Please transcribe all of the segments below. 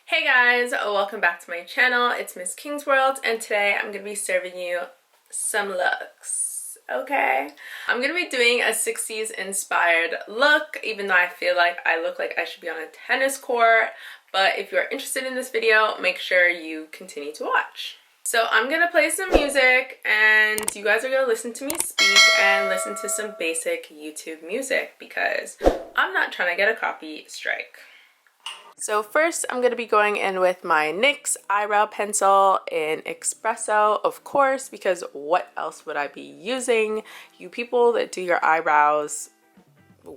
Hey guys, welcome back to my channel. It's Miss King's World and today I'm going to be serving you some looks, okay? I'm going to be doing a 60s inspired look, even though I feel like I look like I should be on a tennis court. But if you're interested in this video, make sure you continue to watch. So I'm going to play some music and you guys are going to listen to me speak and listen to some basic YouTube music because I'm not trying to get a copy strike. So first I'm going to be going in with my NYX eyebrow pencil in Espresso, of course, because what else would I be using? You people that do your eyebrows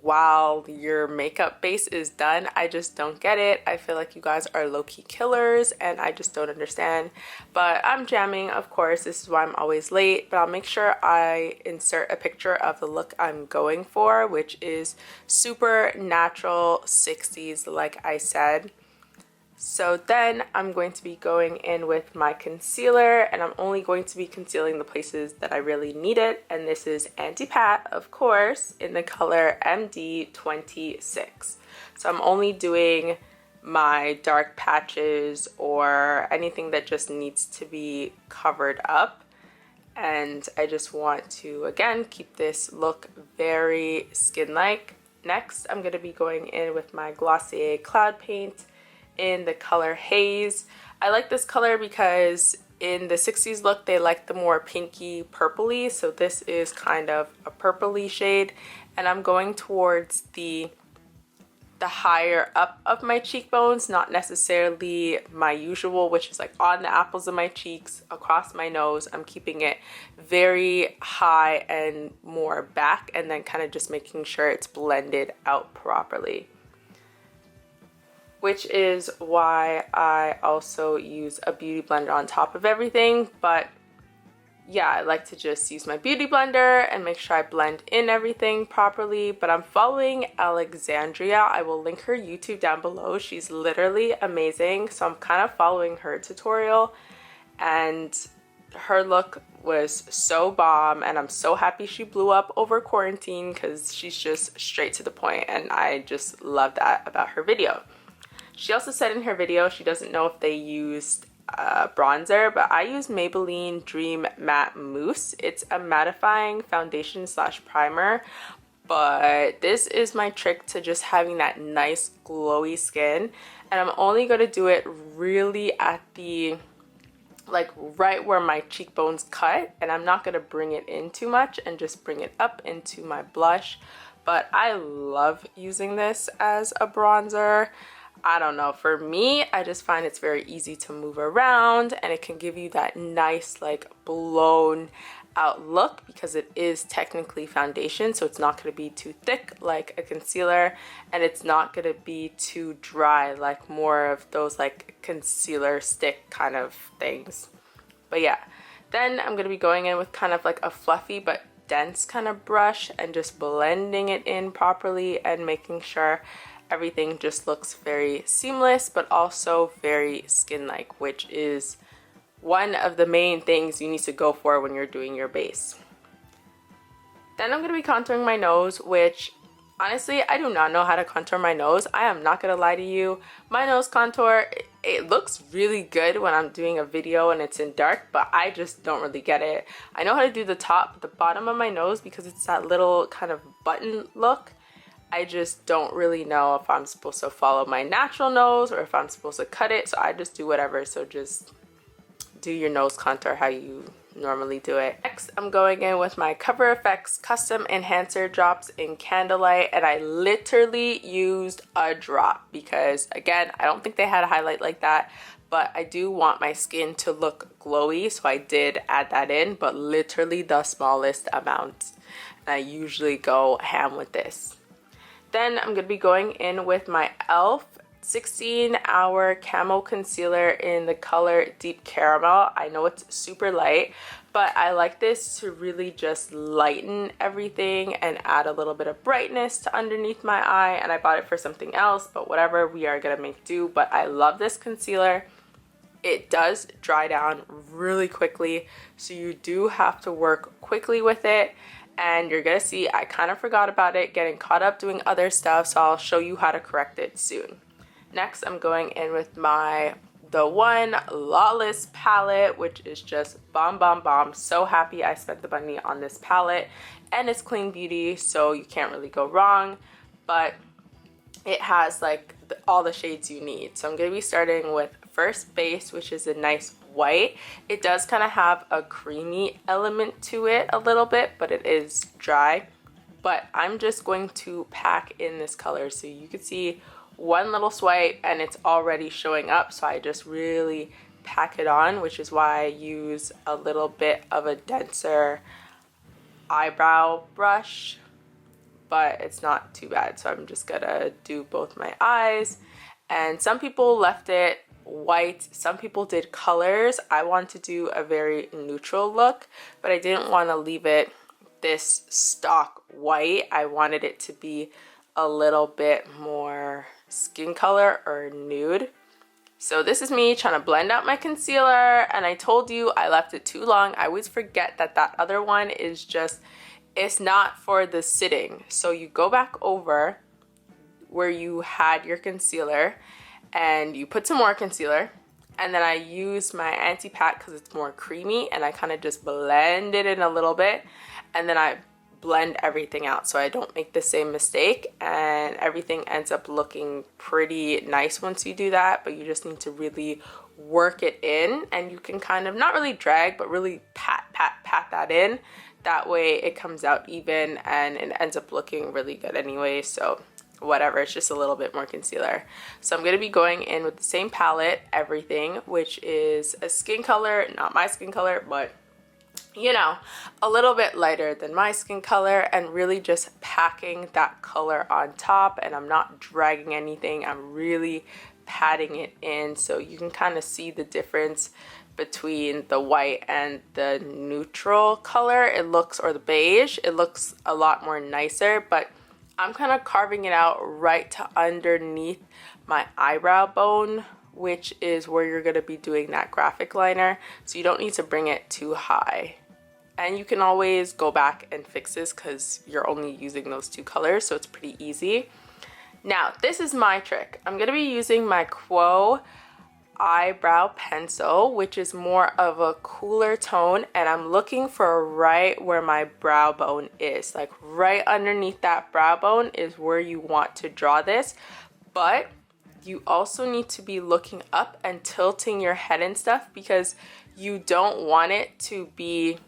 while your makeup base is done, I just don't get it. I feel like you guys are low-key killers and I just don't understand. But I'm jamming, of course. This is why I'm always late, but I'll make sure I insert a picture of the look I'm going for, which is super natural 60s, like I said. So then I'm going to be going in with my concealer and I'm only going to be concealing the places that I really need it. And this is Anti-Pat, of course, in the color MD26. So I'm only doing my dark patches or anything that just needs to be covered up. And I just want to, again, keep this look very skin-like. Next, I'm going to be going in with my Glossier Cloud Paint in the color Haze. I like this color because in the 60s look they like the more pinky purpley, so this is kind of a purpley shade and I'm going towards the higher up of my cheekbones, not necessarily my usual, which is like on the apples of my cheeks, across my nose. I'm keeping it very high and more back and then kind of just making sure it's blended out properly, which is why I also use a beauty blender on top of everything. But yeah, I like to just use my beauty blender and make sure I blend in everything properly. But I'm following Alexandria. I will link her YouTube down below. She's literally amazing. So I'm kind of following her tutorial and her look was so bomb and I'm so happy she blew up over quarantine because she's just straight to the point and I just love that about her video. She also said in her video she doesn't know if they used bronzer, but I use Maybelline Dream Matte Mousse. It's a mattifying foundation slash primer, but this is my trick to just having that nice glowy skin. And I'm only going to do it really at the, like right where my cheekbones cut, and I'm not going to bring it in too much and just bring it up into my blush. But I love using this as a bronzer. I don't know, for me, I just find it's very easy to move around and it can give you that nice like blown out look because it is technically foundation, so it's not going to be too thick like a concealer and it's not going to be too dry like more of those like concealer stick kind of things. But yeah, then I'm going to be going in with kind of like a fluffy but dense kind of brush and just blending it in properly and making sure everything just looks very seamless but also very skin-like, which is one of the main things you need to go for when you're doing your base. Then I'm going to be contouring my nose, which honestly I do not know how to contour my nose. I am not going to lie to you. My nose contour, it looks really good when I'm doing a video and it's in dark, but I just don't really get it. I know how to do the top, the bottom of my nose because it's that little kind of button look. I just don't really know if I'm supposed to follow my natural nose or if I'm supposed to cut it, so I just do whatever. So just do your nose contour how you normally do it. Next, I'm going in with my Coverfx Custom Enhancer drops in Candlelight, and I literally used a drop because, again, I don't think they had a highlight like that, but I do want my skin to look glowy, so I did add that in, but literally the smallest amount. And I usually go ham with this. Then I'm going to be going in with my e.l.f. 16-hour camo concealer in the color Deep Caramel. I know it's super light, but I like this to really just lighten everything and add a little bit of brightness to underneath my eye. And I bought it for something else, but whatever, we are going to make do. But I love this concealer. It does dry down really quickly, so you do have to work quickly with it. And you're gonna see I kind of forgot about it, getting caught up doing other stuff, so I'll show you how to correct it soon. Next, I'm going in with the one Lawless palette, which is just bomb, bomb, bomb. So happy I spent the money on this palette, and it's clean beauty, so you can't really go wrong, but it has like all the shades you need. So I'm going to be starting with first base, which is a nice white. It does kind of have a creamy element to it a little bit, but it is dry. But I'm just going to pack in this color, so you can see one little swipe and it's already showing up. So I just really pack it on, which is why I use a little bit of a denser eyebrow brush, but it's not too bad. So I'm just gonna do both my eyes. And some people left it white, some people did colors. I want to do a very neutral look, but I didn't want to leave it this stock white. I wanted it to be a little bit more skin color or nude. So this is me trying to blend out my concealer, and I told you I left it too long. I always forget that that other one is just, it's not for the sitting. So you go back over where you had your concealer and you put some more concealer, and then I use my anti-pat because it's more creamy, and I kind of just blend it in a little bit, and then I blend everything out so I don't make the same mistake, and everything ends up looking pretty nice once you do that. But you just need to really work it in, and you can kind of not really drag but really pat that in. That way it comes out even and it ends up looking really good anyway. So whatever, it's just a little bit more concealer. So I'm going to be going in with the same palette, Everything, which is a skin color, not my skin color, but you know, a little bit lighter than my skin color, and really just packing that color on top. And I'm not dragging anything, I'm really patting it in, so you can kind of see the difference between the white and the neutral color. It looks, or the beige, it looks a lot more nicer, but I'm kind of carving it out right to underneath my eyebrow bone, which is where you're going to be doing that graphic liner. So you don't need to bring it too high. And you can always go back and fix this because you're only using those two colors, so it's pretty easy. Now, this is my trick. I'm going to be using my Quo eyebrow pencil, which is more of a cooler tone, and I'm looking for right where my brow bone is. Like right underneath that brow bone is where you want to draw this, but you also need to be looking up and tilting your head and stuff, because you don't want it to be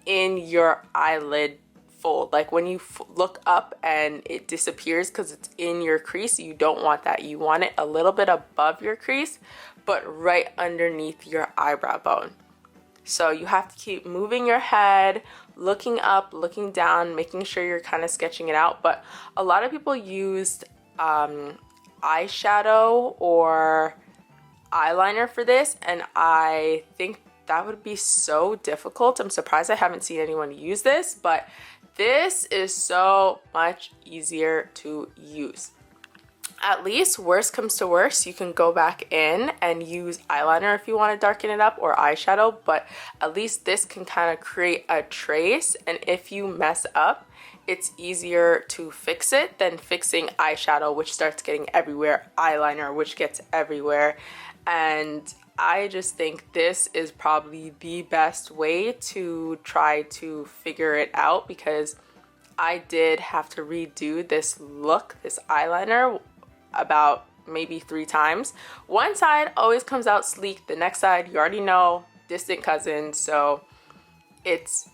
in your eyelid fold. Like when you look up and it disappears because it's in your crease, you don't want that. You want it a little bit above your crease, but right underneath your eyebrow bone. So you have to keep moving your head, looking up, looking down, making sure you're kind of sketching it out. But a lot of people used eyeshadow or eyeliner for this, and I think that would be so difficult. I'm surprised I haven't seen anyone use this, but this is so much easier to use. At least, worst comes to worst, you can go back in and use eyeliner if you want to darken it up, or eyeshadow, but at least this can kind of create a trace, and if you mess up, it's easier to fix it than fixing eyeshadow, which starts getting everywhere, eyeliner, which gets everywhere. And I just think this is probably the best way to try to figure it out, because I did have to redo this look, this eyeliner, about maybe 3 times. One side always comes out sleek, the next side you already know, distant cousin, so it's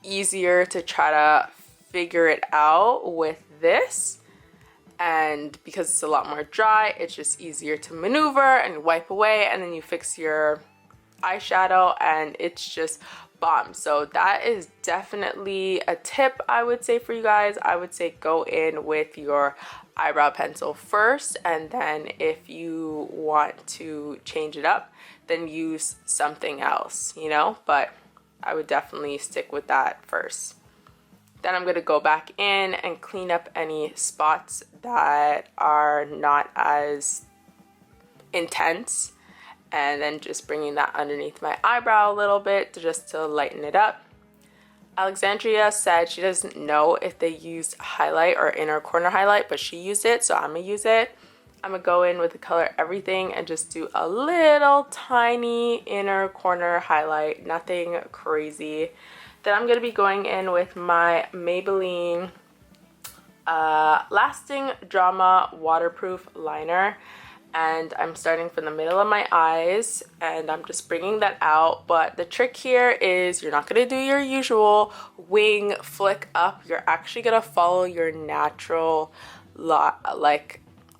easier to try to figure it out with this. And because it's a lot more dry, it's just easier to maneuver and wipe away, and then you fix your eyeshadow and it's just bomb. So that is definitely a tip I would say for you guys. I would say go in with your eyebrow pencil first, and then if you want to change it up, then use something else, you know, but I would definitely stick with that first. Then I'm going to go back in and clean up any spots that are not as intense, and then just bringing that underneath my eyebrow a little bit just to lighten it up. Alexandria said she doesn't know if they used highlight or inner corner highlight, but she used it, so I'm going to use it. I'm gonna go in with the color Everything and just do a little tiny inner corner highlight, nothing crazy. Then I'm gonna be going in with my Maybelline Lasting Drama Waterproof Liner, and I'm starting from the middle of my eyes and I'm just bringing that out. But the trick here is you're not gonna do your usual wing flick up. You're actually gonna follow your natural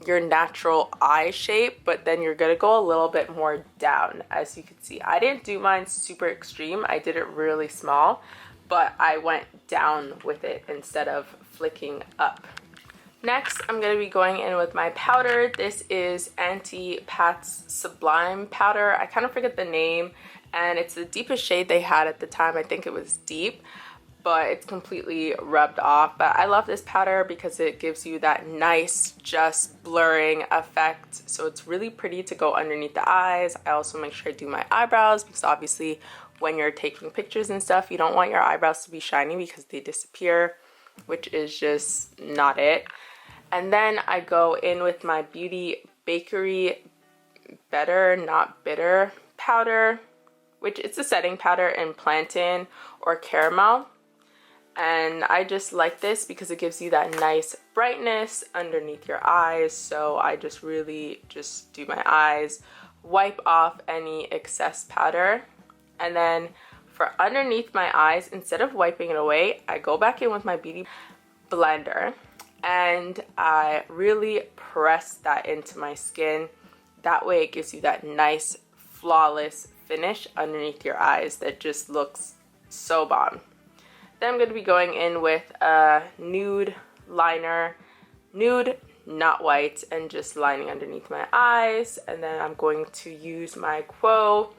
your natural eye shape, but then you're gonna go a little bit more down. As you can see, I didn't do mine super extreme, I did it really small, but I went down with it instead of flicking up. Next, I'm going to be going in with my powder. This is MATTE Sublime powder. I kind of forget the name, and it's the deepest shade they had at the time. I think it was deep, but it's completely rubbed off. But I love this powder because it gives you that nice just blurring effect. So it's really pretty to go underneath the eyes. I also make sure I do my eyebrows because obviously when you're taking pictures and stuff, you don't want your eyebrows to be shiny because they disappear, which is just not it. And then I go in with my Bakerie Better Not Bitter powder, which it's a setting powder in Plantain or Caramel. And I just like this because it gives you that nice brightness underneath your eyes. So I just really just do my eyes, wipe off any excess powder. And then for underneath my eyes, instead of wiping it away, I go back in with my beauty blender and I really press that into my skin. That way it gives you that nice flawless finish underneath your eyes that just looks so bomb. Then I'm going to be going in with a nude liner, nude not white, and just lining underneath my eyes. And then I'm going to use my Quo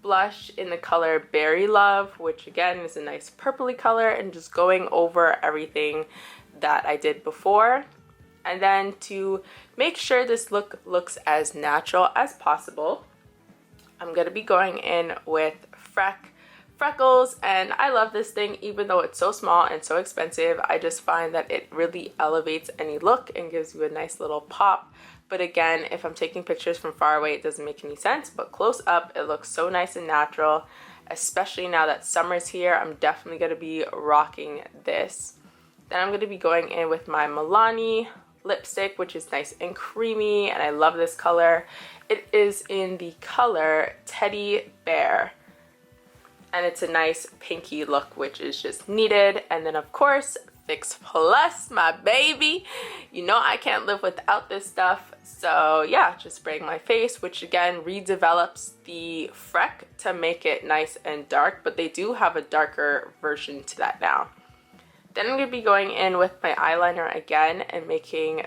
blush in the color Berry Love, which again is a nice purpley color, and just going over everything that I did before. And then to make sure this look looks as natural as possible, I'm going to be going in with Freckles, and I love this thing even though it's so small and so expensive. I just find that it really elevates any look and gives you a nice little pop. But again, if I'm taking pictures from far away, it doesn't make any sense, but close up it looks so nice and natural. Especially now that summer's here, I'm definitely going to be rocking this. Then I'm going to be going in with my Milani lipstick, which is nice and creamy, and I love this color. It is in the color Teddy Bear, and it's a nice pinky look, which is just needed. And then of course Fix Plus, my baby. You know I can't live without this stuff. So yeah, just spraying my face, which again redevelops the freck to make it nice and dark, but they do have a darker version to that now. Then I'm going to be going in with my eyeliner again and making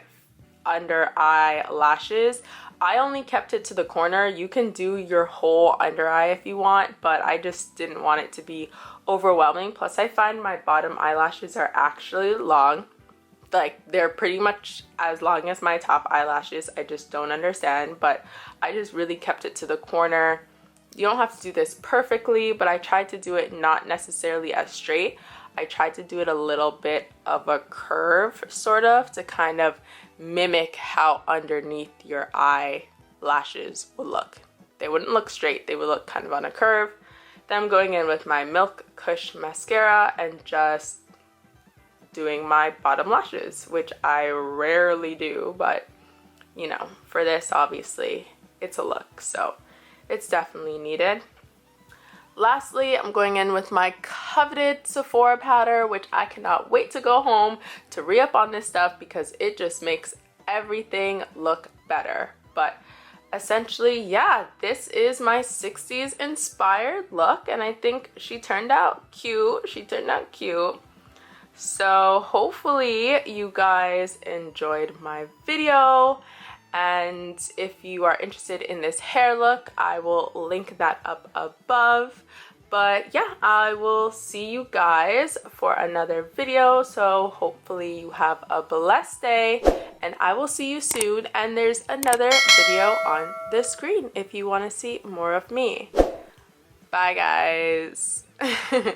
under eye lashes. I only kept it to the corner. You can do your whole under eye if you want, but I just didn't want it to be overwhelming. Plus I find my bottom eyelashes are actually long. Like they're pretty much as long as my top eyelashes. I just don't understand, but I just really kept it to the corner. You don't have to do this perfectly, but I tried to do it not necessarily as straight. I tried to do it a little bit of a curve, sort of, to kind of mimic how underneath your eyelashes would look. They wouldn't look straight, they would look kind of on a curve. Then I'm going in with my Milk Kush mascara and just doing my bottom lashes, which I rarely do, but you know, for this obviously it's a look, so it's definitely needed. Lastly, I'm going in with my coveted Sephora powder, which I cannot wait to go home to re-up on this stuff because it just makes everything look better. But essentially, yeah, this is my 60s inspired look, and I think she turned out cute. So hopefully you guys enjoyed my video. And if you are interested in this hair look, I will link that up above. But yeah, I will see you guys for another video. So hopefully you have a blessed day, and I will see you soon. And there's another video on the screen if you want to see more of me. Bye guys.